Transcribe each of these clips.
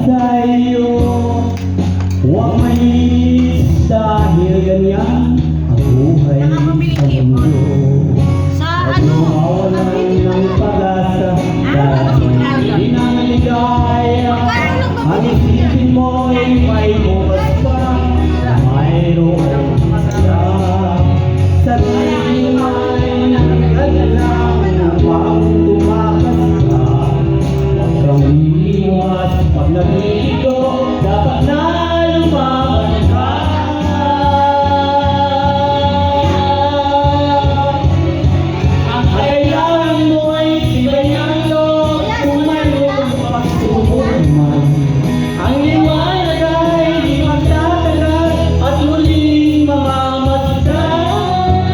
sa'yo. Huwag mainis dahil ganyan ang buhay sa mundo. Huwag mawalan ng pag-asa dahil hindi na maligaya. Ang isipin mo'y may bukas pa na mayroong saya. Sabihin ay nagkagalang upang tumakas ka. Huwag kang iiwas pag nabiligo, dapat na lumaban ka. Ang kailangan mo ay tibayan loob kung mayroong pagsubok man. Ang liwanag ay di magtatagal at muling mamamasdan.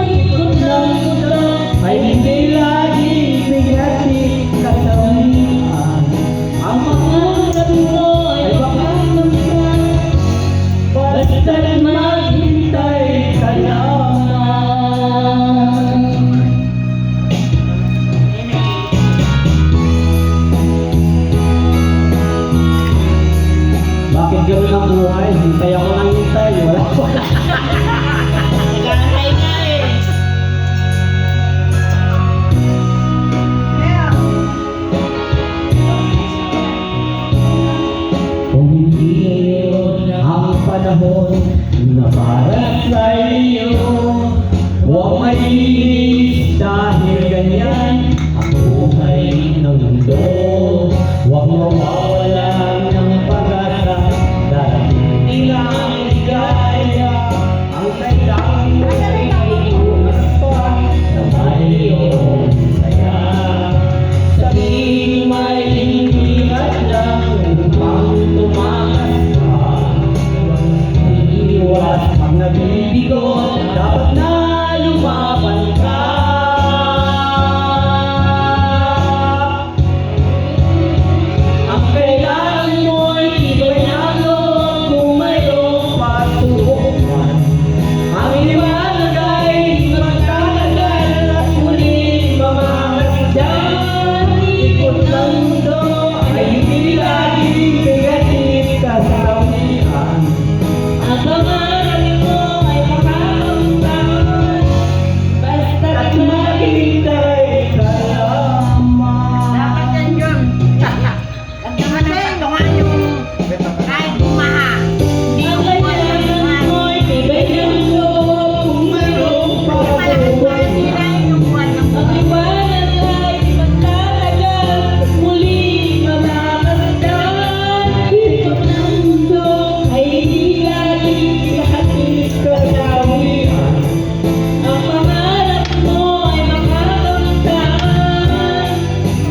Ikot ng mundo ay hindi laging bigati kasawian. Ang pangarap mo ay baka magsan, basta't maghintay ka lang. Bakit gano'n ang buhay? Hintay ako ng hintay. Wala ko. Nagkakay nga eh. Kung hindi ngayon ang panahon na para sa iyo, huwag mainis dahil ganyan ang buhay ng mundo. Huwag mawawalan ng pag-asa dahil hindi na ang ligaya. Ang kailangan mo ay bukas pa na mayroong saya. Sabihin may hindi lang upang tumakas ka. Huwag iiwas pag nabibigo, dapat na lumaban ka. Ang kailangan mo ay tibayan loob kung mayroong pagsubok man. Ang liwanag ay di magtatagal at muling mamamasdan. Ikot ng mundo ay hindi laging negative kasawian. Ang pangarap mo ay makakapagtan, basta't maghintay ka lamang. Dapat yan yun. Lagyan mo ng patungan yung kahit bumaha. Hindi Ang yung kailangan mo ay tibayan loob kung mayroong malakas pa pagsubok sila man. yung buwan ng Ang liwanag ay di magtatagal, muling mamamasdan. Ikot ng mundo ay hindi laging nakatingin kasawian. Ang pangarap mo ay makakamtan,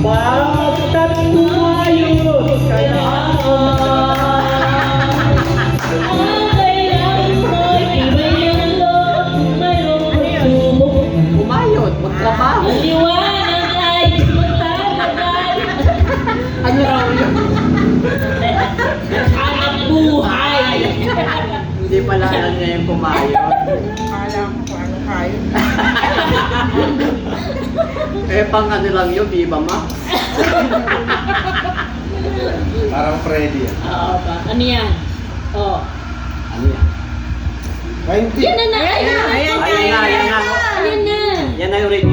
basta't tumayos ka lang. Ang kailangan mo ay tibayan loob kung mayroong pagsubok man. Umayot, magtrabaho. Ang liwanag ay di magtatagal. Ano raw yun? Hanap buhay. Hindi pala alam niya yung kumayot. Kala ko kung ano kayo. Eh, pang ano lang yun, Viva Max. Parang Freddy. Oo ba? Ano yan? Oh. Ano yan? 20. Yan na na. Ayan na, ayan na, Ayan na, ayan na. Ayan na. Yan na yung radio